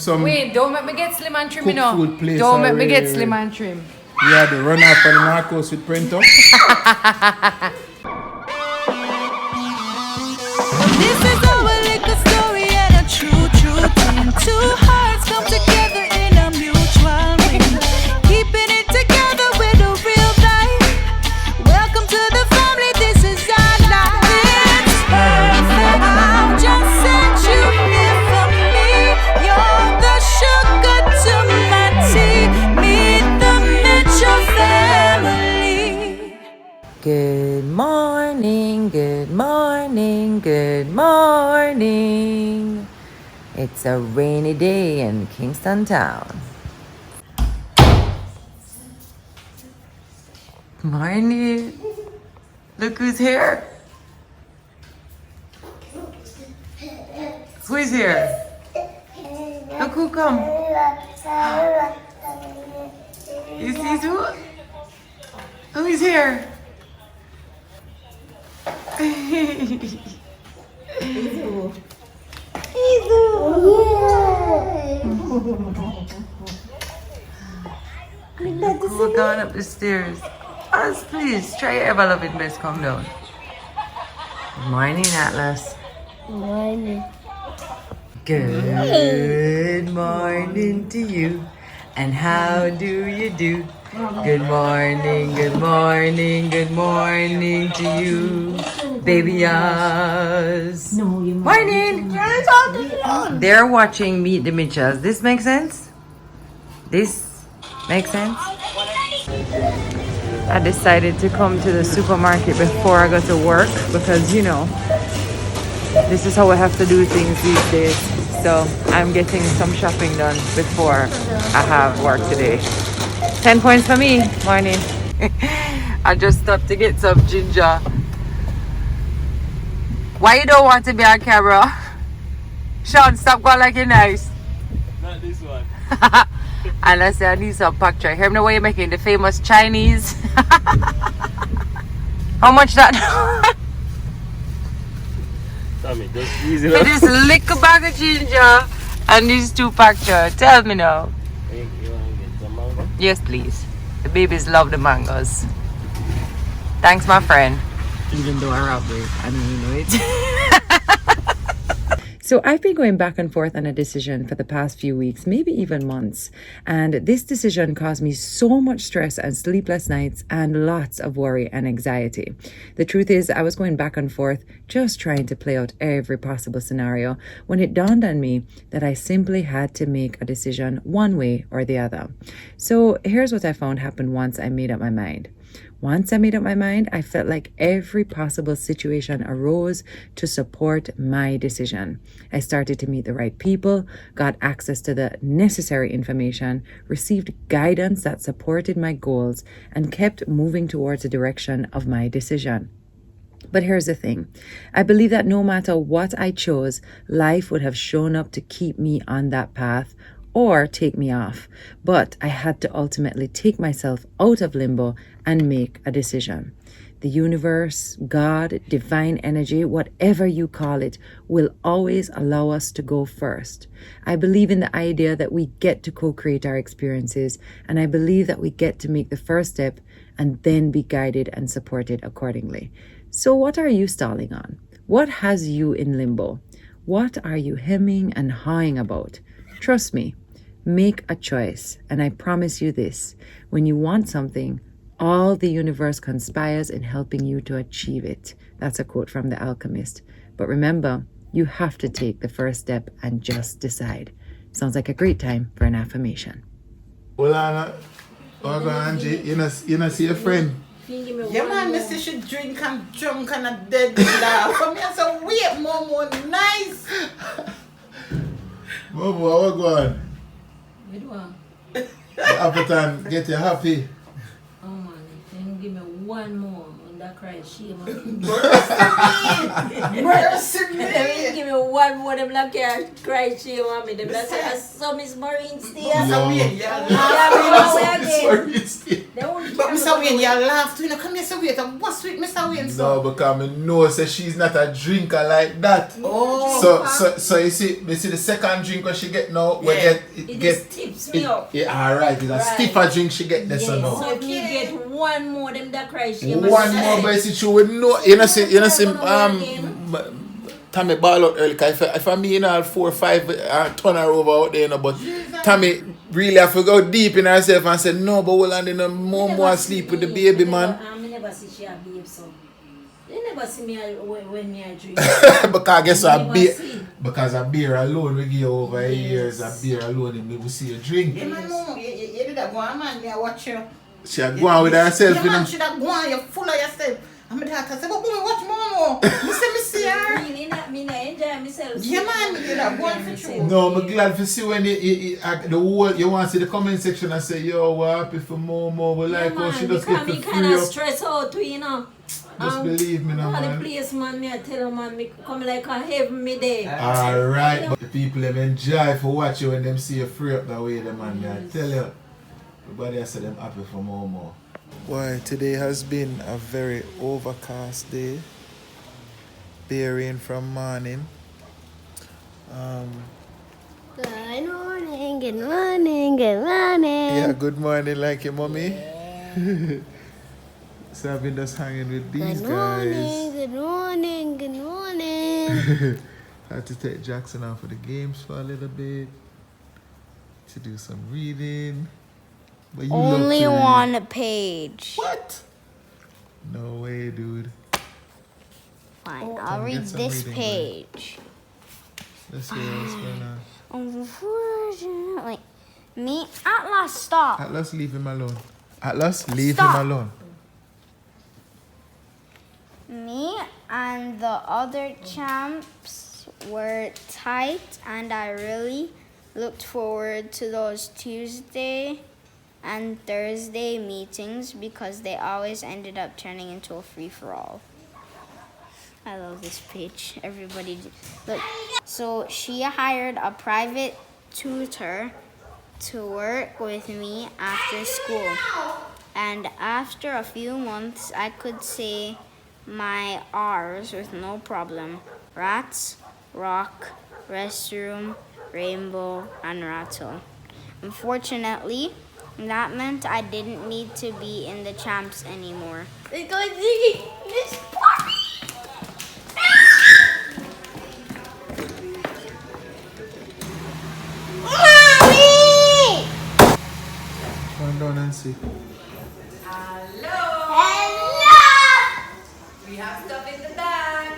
Some Wait, don't make me get slim and trim, you know. food place Don't make me already. get slim and trim. yeah, the run up on the Marcos with Prento. This is our little story and a true thing. Two hearts come together in a mutual ring. Keeping it together with a real life. Welcome to the family, this is our life. It's perfect. I'll just set you here for me. You're the sugar to my tea. Meet the Mitchell family. Good morning, good morning, good morning. It's a rainy day in Kingston Town. Morning. Look who's here. Who is here? Look who come. You see who? Who is here? We're going up the stairs. Us, please, try your ever loving best. Come down. Good morning, Atlas. Morning. Good morning to you. And how do you do? Good morning, good morning, good morning to you, baby us. Morning. They're watching Meet the Mitchells. This makes sense? This makes sense? I decided to come to the supermarket before I go to work because, you know, this is how I have to do things these days. So I'm getting some shopping done before I have work today. 10 points for me. Morning. I just stopped to get some ginger. Why you don't want to be on camera? Sean, stop going like you're nice. Not this one. And I say I need some pak choi. Hear me the way you're making the famous Chinese. How much that? Tami, just easy For this little bag of ginger and these 2 pak choi. Tell me now. You want to get some mango? Yes, please. The babies love the mangoes. Thanks, my friend. Even though I robbed it, I don't even know it. So I've been going back and forth on a decision for the past few weeks, maybe even months. And this decision caused me so much stress and sleepless nights and lots of worry and anxiety. The truth is, I was going back and forth, just trying to play out every possible scenario, when it dawned on me that I simply had to make a decision one way or the other. So here's what I found happened once I made up my mind. Once I made up my mind, I felt like every possible situation arose to support my decision. I started to meet the right people, got access to the necessary information, received guidance that supported my goals, and kept moving towards the direction of my decision. But here's the thing. I believe that no matter what I chose, life would have shown up to keep me on that path or take me off. But I had to ultimately take myself out of limbo and make a decision. The universe, God, divine energy, whatever you call it, will always allow us to go first. I believe in the idea that we get to co-create our experiences, and I believe that we get to make the first step and then be guided and supported accordingly. So what are you stalling on? What has you in limbo? What are you hemming and hawing about? Trust me, make a choice. And I promise you this, when you want something, all the universe conspires in helping you to achieve it. That's a quote from The Alchemist. But remember, you have to take the first step and just decide. Sounds like a great time for an affirmation. Well, Anna, Angie, you know, see a friend. Yeah, man, Mr. should drink and drunk and a dead laugh. For me, I said, wait, MoMo, nice. MoMo, how going? Good one. Appetite, get you happy. Oh man, then give me one more on that cry shame. Mercy me. Then give me one more them like cry shame on me. Them that's some is Marine still. No. Yeah. Yeah, we know we again. Sorry, it's- They won't But care Mr. about Wayne, it. you laugh too. You know, come here, Mr. Wayne. What's with Mr. Wayne, No, so? because I know say she's not a drinker like that. Oh. So you see the second drink when she get now, we Yeah. it It get just tips me up. yeah, alright. It's a Right. stiffer drink she get this So now. if you get one more, them that cry, she One more, but see, she would know. You know, see, Tami ball out early. 'Cause if I mean all 4 or 5 turn her over out there, you know, but Tami really have to go deep in herself and say no, but hold on, you know, more asleep with the baby man. I never see she a babe, so. They never see me when me I drink. Because I guess a Never beer, see. because a beer alone we give you over years. A beer alone, we will see you drink. Yeah, man, no. You did that go on, man. I watch you. She a go on with herself, Yeah, you know. man, should have go on. You're full of yourself. And my daughter said, but boy, watch MoMo. Me see her. Really not me, I enjoy myself. Yeah, man, you know, go on for sure. No, I'm glad to see when the whole, you want to see the comment section and say, yo, we're happy for MoMo, we like how she just get because to me free kind of up. stress out too, you know. Just believe me now, all man. the place, man, me I tell you, man, me come like a heaven me there. Alright, but the people them enjoy for watch you when them see you free up that way, them man. I tell you, everybody has said them happy for MoMo. Boy, today has been a very overcast day. Bare rain from morning. Good morning, good morning, good morning. Yeah, good morning, like your mommy. So I've been just hanging with these Good guys. morning, good morning, good morning. Had to take Jackson out for the games for a little bit. To do some reading. But you love Only to read. one page. What? No way, dude. Fine, I'll Come read get some this reading, page. Let's see what's going on. Unfortunately, me, Atlas, stop. Atlas, leave him alone. Atlas, leave Stop. him alone. Me and the other champs were tight, and I really looked forward to those Tuesday and Thursday meetings because they always ended up turning into a free-for-all. I love this page. Everybody, look. So she hired a private tutor to work with me after school. And after a few months, I could say my R's with no problem. Rats, rock, restroom, rainbow, and rattle. Unfortunately, that meant I didn't need to be in the champs anymore. Because this party. Mommy! Come down and see. Hello! We have stuff in the bag.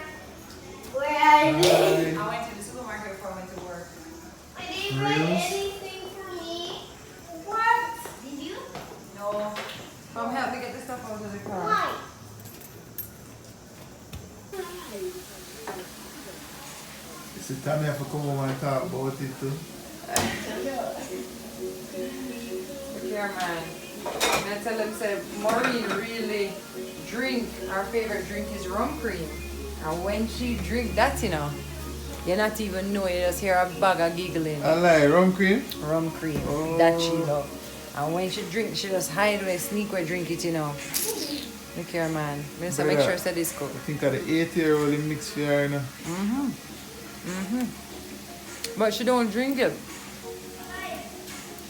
Where are they? I went to the supermarket before I went to work. I didn't buy anything for me. What? Did you? No. Come help me get the stuff out of the car. Why? You see, Tami have to come home and talk about it too. Look here, man. I tell them, say, Maureen really drink, our favorite drink is rum cream. And when she drink that, you know, you not even know, you just hear a bag of giggling. I like rum cream. Rum cream, that she love. And when she drink, she just hide away, sneak away, drink it, you know. Look here, man. Minister, make sure say this cook. I think of the 8-year-old in mix for her, you know. But she don't drink it.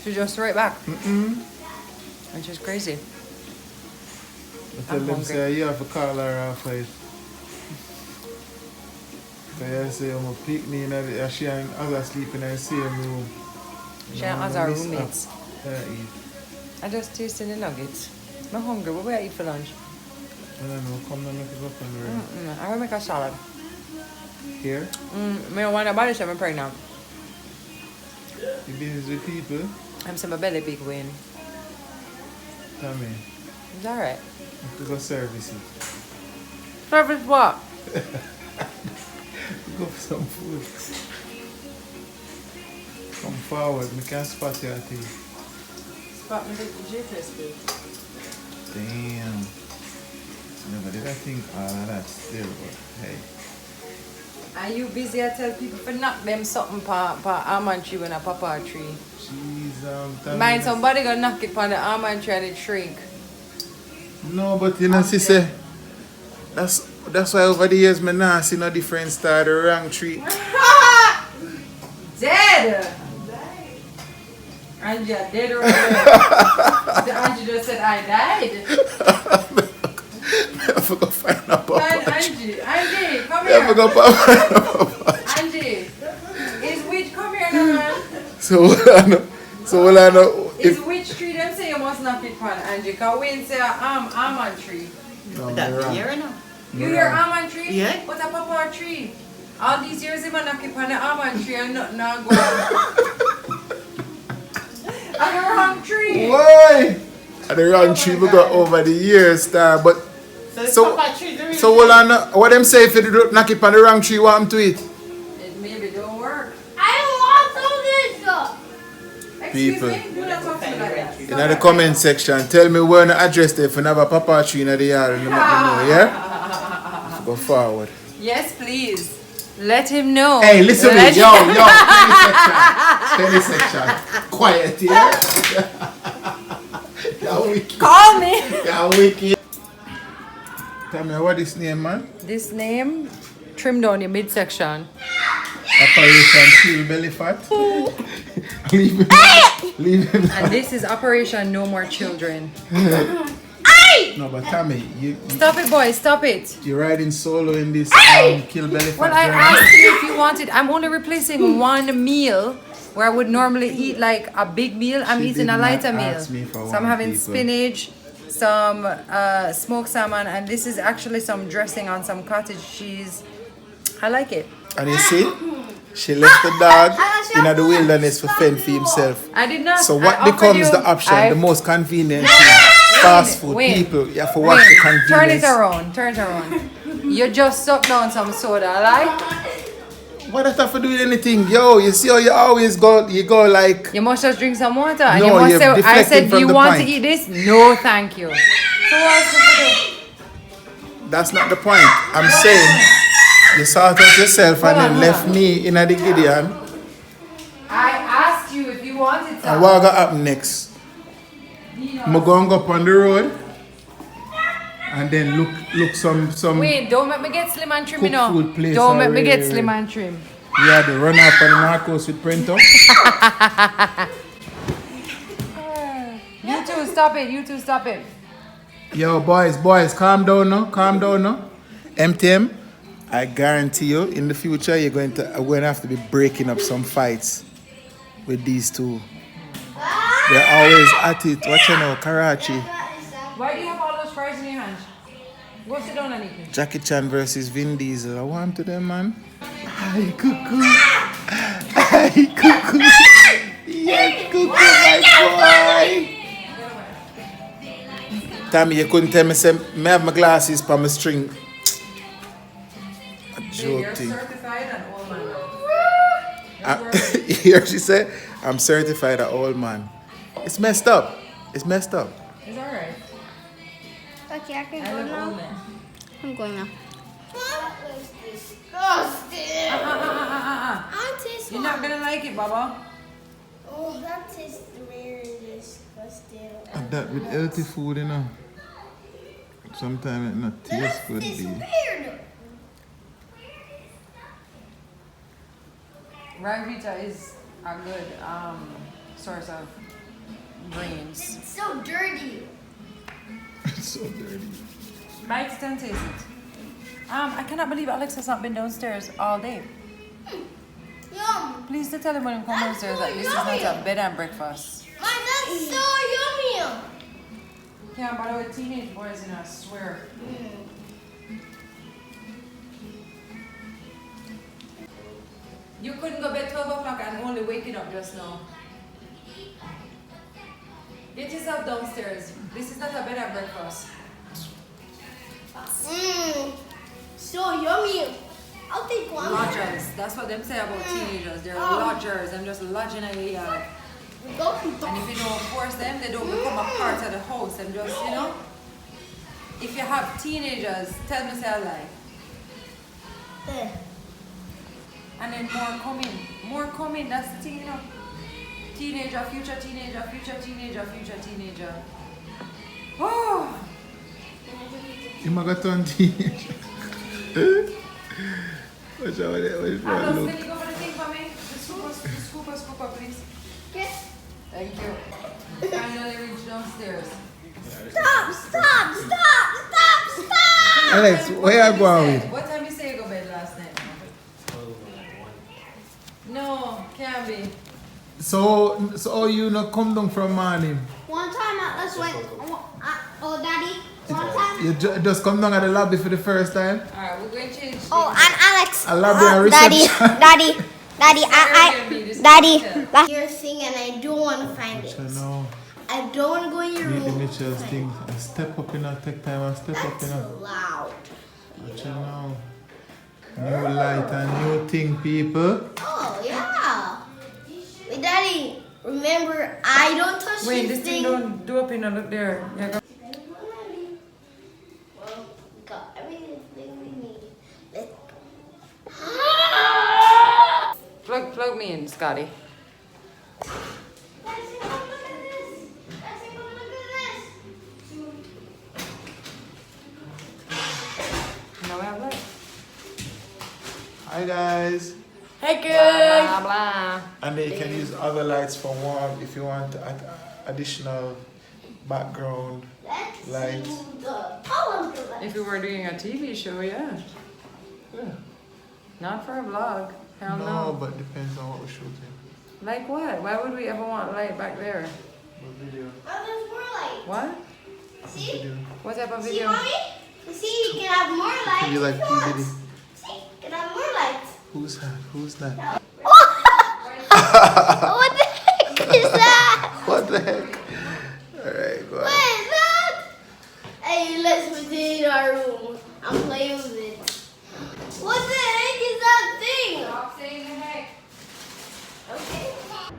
She just right back. Which is crazy. I tell I'm them, hungry. say, you have to call her off it. So I say, I'm a picnic, and she and others sleep in the same room. She and us are roommates. Eat. I just tasted the nuggets. I'm hungry. What will I eat for lunch? I don't know, come and make it up on the room. I will make a salad. Here, I want to buy I'm pregnant. you busy with people, I'm saying my belly big win. Tami, It's alright. you have to go service it. Service what? Go for some food. Come forward, we can spot you at you. Spot me with the GPS food. Damn. Never did I think all of that still, but hey. Are you busy? I tell people for knock them something pa almond tree when a papa tree. Jeez, Tami, Mind somebody gonna knock it on the almond tree and it shrink. No, but you know, she say, that's why over the years, me nah see no different style, the wrong tree. Dead! Angie, I dead already. Angie just said I died. I forgot find a papa. Angie, come I here. forgot find a papa. Angie, is witch, come here now, man. So what I know, Is which tree them say you must knock it on, Angie? Because we say almond tree. no, That me wrong. year now. You hear almond tree? Yeah. What a papa tree? All these years, him knock it on the almond tree and nothing not go on. On the wrong tree. Why? And the wrong tree we got over the years, star. But so what I know, what them say if you do knock it on the wrong tree, what happened to it? It maybe don't work. I don't want all this. Excuse People. me? Do not talk to me like that. In the comment section, tell me where the address there if you have a papa tree in the yard and let me know, yeah? Go forward. Yes, please. Let him know. Hey, listen to me, Let yo, penny section. Quiet, yeah? You're wicked. Call me. You're wicked. Tell me, what is name, man? This name, trim down your midsection. Operation Kill Belly Fat. Leave him. And this is Operation No More Children. No, but Tami, Stop it, boy. Stop it. you're riding solo in this Kill Belly Fat. Well, I journey. asked you if you wanted. I'm only replacing one meal where I would normally eat like a big meal. I'm She eating did a lighter not meal. ask me for So one, I'm having people. spinach, some smoked salmon, and this is actually some dressing on some cottage cheese. I like it. And you see, she left the dog in the wilderness for fend for himself. I did not. So I what offered becomes you- the option, I- the most convenient thing? Fast food wait, people, you have to watch wait, the convenience. Turn it around. Turn it around. You just suck down some soda, like? What does that have to do with anything? Yo, you see how you always go, like, You must just drink some water. And No, you must you're say, I deflecting said, do from you the want point. to eat this? No, thank you. So what's the that's not the point. I'm saying, you sort out yourself and then left me in the Gideon. I asked you if you wanted some. And what got happen next? I'm going to go up on the road and then look some Wait, don't make me get slim and trim, cook you know. food place Don't make me or get where- slim and trim. yeah, the run up on the Narcos with Prento. You two, stop it. You two, stop it. Yo, boys, calm down now. MTM, I guarantee you, in the future, you're going to have to be breaking up some fights with these two. They're always at it. Watch you know, Karachi. Why do you have all those fries in your hands? Go sit down and eat it. Jackie Chan versus Vin Diesel. I want to them, man. Hi, cuckoo. Hi, cuckoo. Yes, cuckoo, my boy. Tami, you couldn't tell me, say, me have my glasses for my string. A joke You're thing. certified and old man. Here she said, I'm certified an old man. It's messed up. It's alright. Okay, I can I go look now. old man. I'm going now. That was disgusting. I taste You're not gonna like it, Baba. Oh, that tastes very disgusting. And that with healthy food, you know. Sometimes it not taste good. weird. Rivita is a good source of greens. It's so dirty. It's so dirty. Mike can taste it. I cannot believe Alex has not been downstairs all day. Yum. Please to tell him when he comes downstairs that this is not a bed and breakfast. Mom, that's so yummy. Can't bother with teenage boys, I swear. You couldn't go bed 12 o'clock and only waking up just now. Get yourself downstairs. This is not a bed and breakfast. So yummy. I'll take one. Lodgers. That's what them say about teenagers. They're lodgers. Them just lodging in your yard. And if you don't force them, they don't become a part of the house. And just, if you have teenagers, tell me say a lie. And then more coming, that's the thing, Teenager, future teenager, future teenager, future teenager. Oh, You might got 20. Watch out with it. Watch out Can look. you go for the thing for me? The scooper, please. Yes. Thank you. Finally reached downstairs. Stop! Alex, where you going with? What time you say you go bed last night? No, can't be. So you not come down from morning? One time Atlas went. Oh, Daddy. One time. You just come down at the lobby for the first time? Alright, we're going to change. Oh, and Alex. A lobby and reception. Daddy. Daddy. Hotel. Your thing, and I don't want to find it. I know. I don't want to go in your Meet the room. Mitchells thing. And step up in take time and step up in That's loud. What you know? New light and new thing, people. Oh yeah. Wait, Daddy. Remember, I don't touch Wait, this this thing don't do up in look there. Yeah, go. Well, we got everything we need. Let's Plug me in, Scotty. No, I have light. Hi guys. Hey, good. Blah, blah. And then you can use other lights for warm if you want additional background lights. If we were doing a TV show, yeah. Yeah. Not for a vlog. Hell No, no. but depends on what we're shooting. Like what? Why would we ever want light back there? What video? Oh, there's more light. What? See? Video. What type of See, video? mommy? See, you can have more light. Can you like if you want. P. Diddy? See, you can have more light. Who's that? Who's that? What the heck is that? What the heck? Alright, go What on. is that? Hey, let's put it in our room. I'm playing with it. What the heck is that thing? Stop saying the heck. Okay.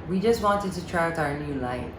We just wanted to try out our new light.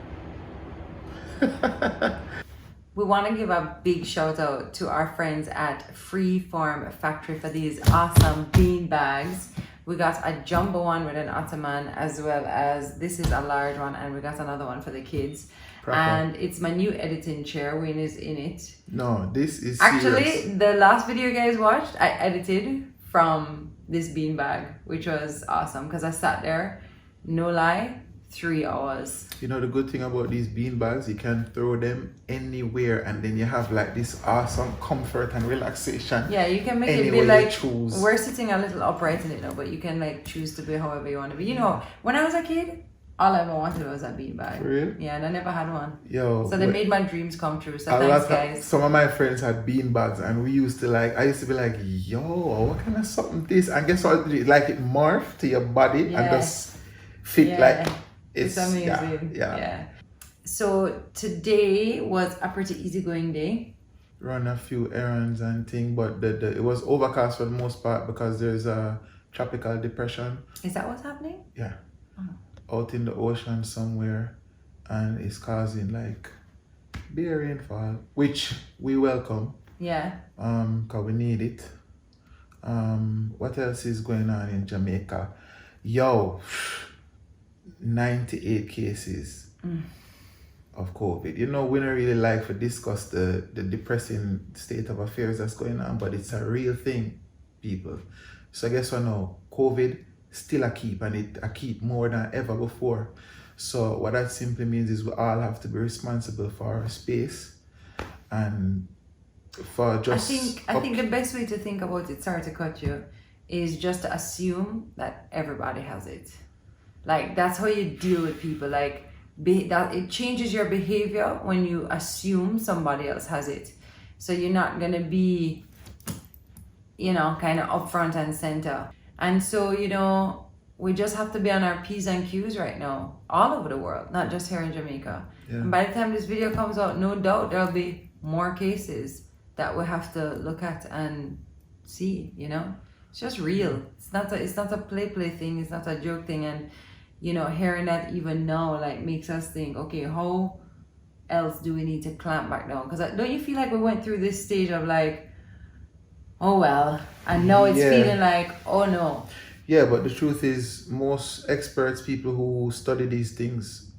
We want to give a big shout out to our friends at Freeform Factory for these awesome bean bags. We got a jumbo one with an ottoman, as well as this is a large one, and we got another one for the kids. Proper. And it's my new editing chair. Wayne is in it. No, this is Actually, serious. the last video you guys watched, I edited from this bean bag, which was awesome because I sat there, no lie, 3 hours. You know the good thing about these bean bags, you can throw them anywhere and then you have like this awesome comfort and relaxation. Yeah, you can make Any it way be you like, choose. we're sitting a little upright in it now, but you can like choose to be however you want to be. You know, when I was a kid, all I ever wanted was a bean bag. For real? Yeah, and I never had one. Yo, So they but made my dreams come true. So a thanks, lot guys. some of my friends had bean bags and we used to like, I used to be like, yo, what kind of something this? And guess what? Like it morphed to your body Yeah. and just fit Yeah. like, It's amazing. Yeah. So today was a pretty easygoing day. Run a few errands and thing, but it was overcast for the most part because there's a tropical depression. Is that what's happening? Yeah. Out in the ocean somewhere, and it's causing like bare rainfall, which we welcome, Yeah. cause we need it. What else is going on in Jamaica? Yo, 98 cases of COVID. You know, we don't really like to discuss the depressing state of affairs that's going on, but it's a real thing, people. So I guess what now, COVID still a keep, and it a keep more than ever before. So what that simply means is we all have to be responsible for our space and for just I think the best way to think about it, sorry to cut you, is just to assume that everybody has it. Like that's how you deal with people. Like that it changes your behavior when you assume somebody else has it. So you're not gonna be, you know, kind of up front and center. And so, you know, we just have to be on our P's and Q's right now, all over the world, not just here in Jamaica. Yeah. And by the time this video comes out, no doubt there'll be more cases that we have to look at and see, you know? It's just real. It's not a play thing, it's not a joke thing. And, you know, hearing that even now, like, makes us think, okay, how else do we need to clamp back down? Because don't you feel like we went through this stage of like, oh well, and now it's Yeah. feeling like, oh no. Yeah, but the truth is most experts, people who study these things,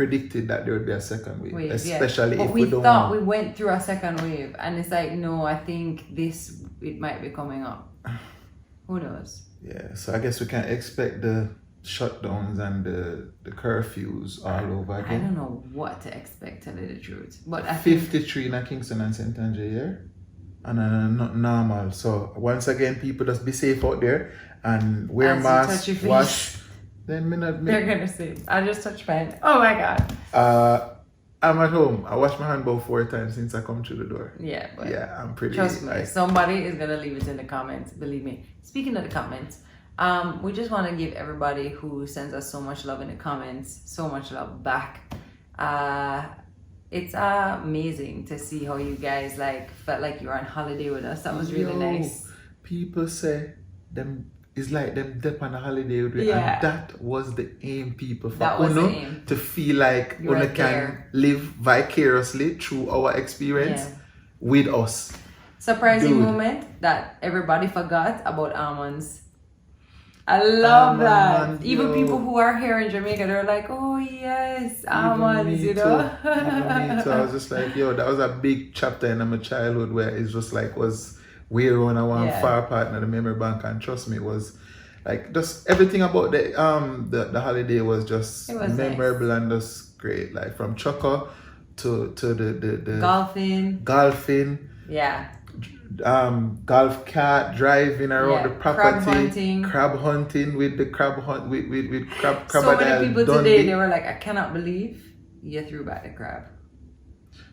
predicted that there would be a second wave, Wave, especially but if we don't. thought we went through a second wave, and it's like, no, I think it might be coming up. Who knows? Yeah, so I guess we can expect the shutdowns and the curfews all over I again. don't know what to expect, to tell you the truth. But I think 53 in Kingston and St. Andrew here, and not normal. So once again, people just be safe out there and wear As you masks, touch your face. wash. Then they're gonna see. I just touched mine. Oh my god. I'm at home. I wash my hand about 4 times since I come through the door. Yeah, but Yeah, I'm pretty. trust me, like, somebody is gonna leave it in the comments. Believe me. Speaking of the comments, we just want to give everybody who sends us so much love in the comments, so much love back. It's amazing to see how you guys like felt like you were on holiday with us. That was really nice. People say them it's like them dip on a holiday with you, Yeah. and that was the aim, people, for That was the Uno aim. to feel like You were Uno can there. live vicariously through our experience Yeah. with us. Surprising Dude. moment that everybody forgot about almonds. I love that. Almond, Even yo. people who are here in Jamaica, they're like, oh yes, almonds, Even me you know? too. Even me too. I was just like, yo, that was a big chapter in my childhood where it's just like was way when I want Yeah. far part in the memory bank, and trust me, it was like just everything about the holiday was just It was memorable and just great. Like from Choco to the golfing, Yeah. golf cart driving around Yeah, the property, crab hunting. crab hunting with the crab hunt with crab So crocodile many people Dundee. today, they were like, I cannot believe you threw back the crab.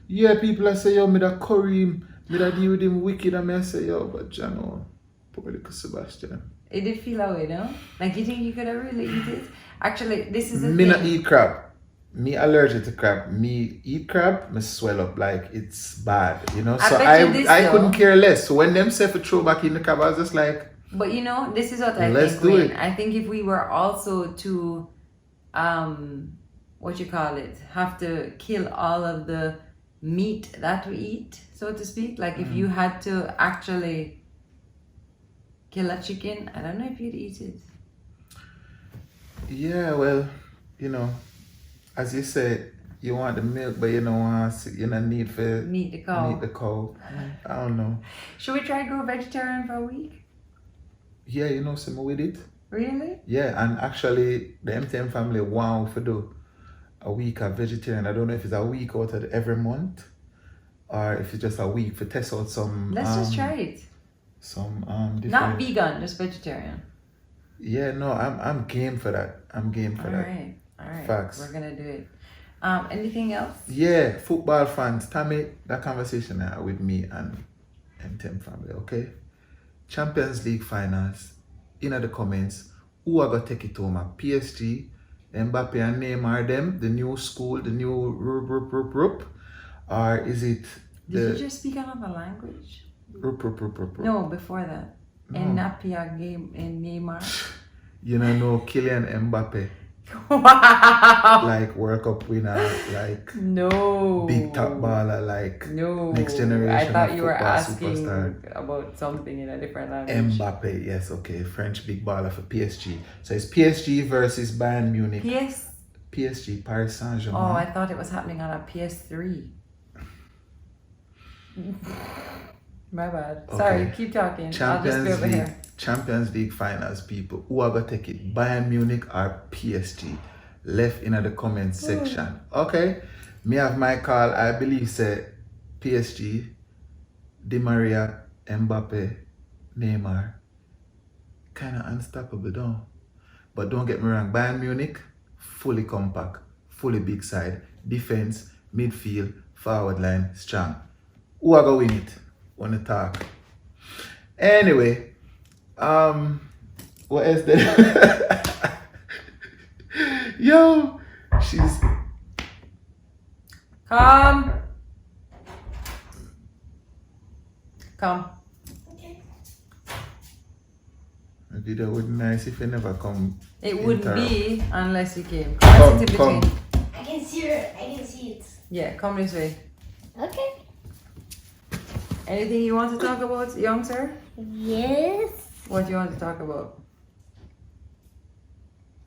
Yeah, people are say, yo, me da curry him, me da deal with him wicked, and me I say, yo, but Jano, poor little Sebastian. It did feel that way, no? Like, you think you could have really eat it? Actually, this is the Me thing. not eat crab. Me allergic to crab. Me eat crab, me swell up like it's bad, you know. I So bet you this, I though. couldn't care less. So when them say for throw back in the crab, I was just like, But you know, this is what I Let's think, do Wayne. it. I think if we were also to, what you call it, have to kill all of the meat that we eat, so to speak. Like if you had to actually kill a chicken, I don't know if you'd eat it. yeah, well, you know, as you said, you want the milk, but you don't want you don't need for Meat the cow. meat the cow. I don't know. Should we try go vegetarian for a week? Yeah, you know, some with it. Really? Yeah, and actually, the MTM family want to do a week of vegetarian. I don't know if it's a week out of every month, or if it's just a week for test out some. Let's just try it. Some different. Not vegan, just vegetarian. Yeah, no, I'm game for that. I'm game for that. All right. Facts. We're gonna do it. Anything else? Yeah, football fans, Tami, that conversation with me and MTM family, okay? Champions League finals, in the comments, who are going to take it home? PSG, Mbappe and Neymar, them, the new school, the new rup, or is it Did you just speak another language? rup? No, before that. No. Napia game in Neymar. You know, Kylian Mbappe, Wow. like World Cup winner, like No. big top baller, like No. next generation I thought of you were football asking superstar. about something in a different language. Mbappe, yes, okay. French big baller for PSG. So it's PSG versus Bayern Munich. PSG, Paris Oh, Saint-Germain. I thought it was happening on a PS3. My bad. Okay. Sorry, keep talking. I'll just be over here. Champions League finals, people. Who are going to take it? Bayern Munich or PSG? Left in the comment section. Okay. Me have my call. I believe say PSG, Di Maria, Mbappe, Neymar. Kind of unstoppable, though. But don't get me wrong. Bayern Munich, fully compact, fully big side. Defense, midfield, forward line, strong. Who are going to win it? Want to talk. Anyway, what else there? Yo, she's Come. maybe that would be nice if you never come. It wouldn't interrupt. be unless you came. Come, Sit in come. between. I can see her. I can see it. Yeah, come this way. Okay. Anything you want to talk about, young sir? Yes. What do you want to talk about?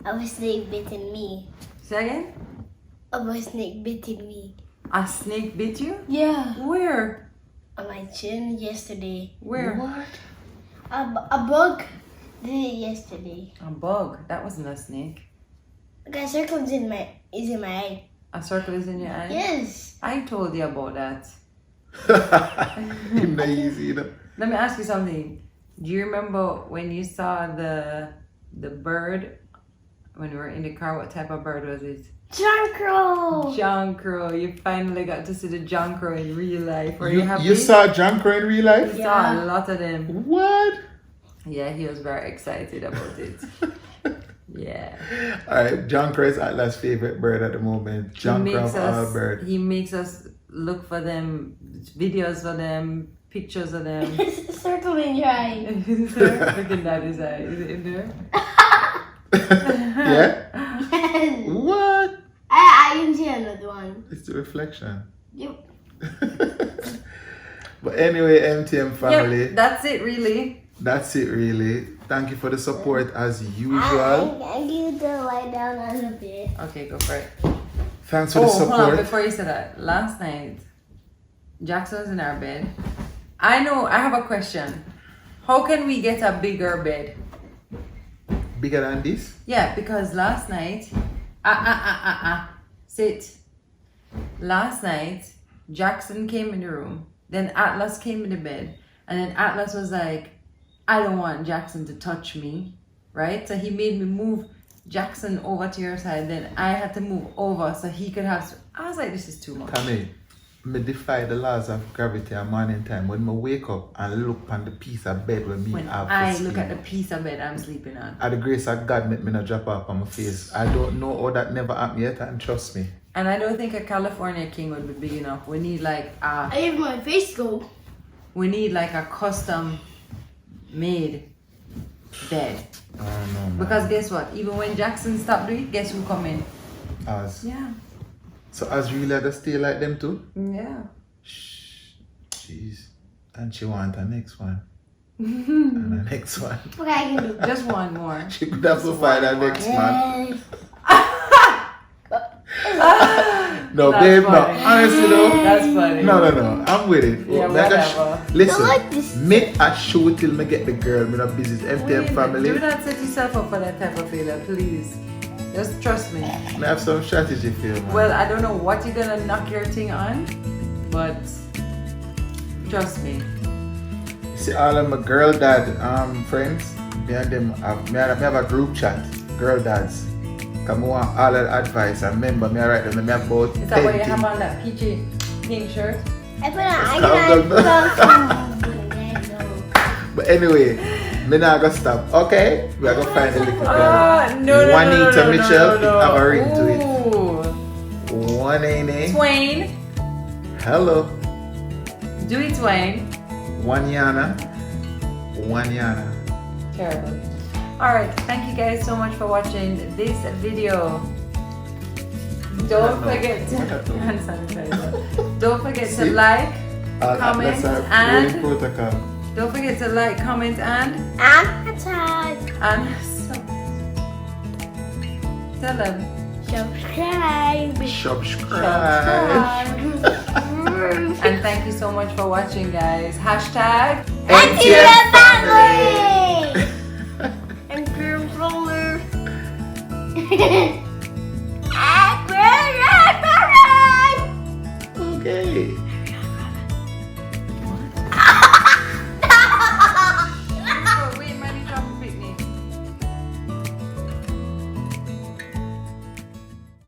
Obviously bitten me. Say again? A snake bitten me. A snake bit you? Yeah. Where? On my chin yesterday. Where? A bug did it yesterday. A bug. That wasn't a snake. Okay, circles in my eye. A circle is in your eye? Yes. I told you about that. Not easy, you know. Let me ask you something. Do you remember when you saw the bird when we were in the car? What type of bird was it? John Crow. John Crow. You finally got to see the John Crow in real life. Were you happy? You saw John Crow in real life? I saw a lot of them. What? Yeah, he was very excited about it. Yeah. Alright, John Crow is Atlas' favorite bird at the moment. John Crow of all bird. He makes us look for them, videos for them, pictures of them. Circle in your eye. Look at Daddy's eye. Is it in there? Yeah? Yes. What? I can see another one. It's the reflection. Yep. But anyway, MTM family. Yep, that's it really. That's it really. Thank you for the support as usual. I need to lie down on the bed. Okay, go for it. Thanks for the Hold on, support. before you say that. Last night, Jackson was in our bed. I have a question. How can we get a bigger bed? Bigger than this? Yeah, because last night, sit. Last night, Jackson came in the room, then Atlas came in the bed, and then Atlas was like, I don't want Jackson to touch me, right? So he made me move Jackson over to your side, then I had to move over so he could have, I was like, this is too much. Tami, me defy the laws of gravity at morning time. When I wake up and look on the piece of bed where me When have I to look sleep, at the piece of bed I'm sleeping on. at the grace of God, make me not drop off on my face. I don't know how that never happened yet, and trust me. And I don't think a California king would be big enough. We need like I have my face go. a custom made bed. Oh no, man. Because guess what? Even when Jackson stopped doing it, guess who come in? As. Yeah. So as really had to stay like them too? Yeah. Shh. Jeez. And she want the next one. And the next one. What I can do? Just one more. She could have to find the next man. No, That's babe, no. funny. Honestly though. That's funny. No. I'm with it. Yeah, Make a whatever. listen, I like this. make a show till me get the girl. Me not busy. MTM family. Do not set yourself up for that type of failure, please. Just trust me. I have some strategy for you, man. Well, I don't know what you're gonna knock your thing on, but trust me. See all of my girl dad friends, me and them have a group chat, girl dads. Come on, all that advice and remember me write them, me have about Is that why you 10 have on that peachy pink shirt? I put on But anyway, me not gonna stop. Okay, we are gonna find a little girl. No, Juanita Mitchell, it have a ring to it. Ooh. One name. Twain. Hello. Do it, Twain. One Yana. Terrible. Alright, thank you guys so much for watching this video. Don't forget to hand sanitizer. Don't forget to like, comment, and protocol. don't forget to like, comment, and tag. tell them. Subscribe. And thank you so much for watching, guys. Hashtag MTM family. And family.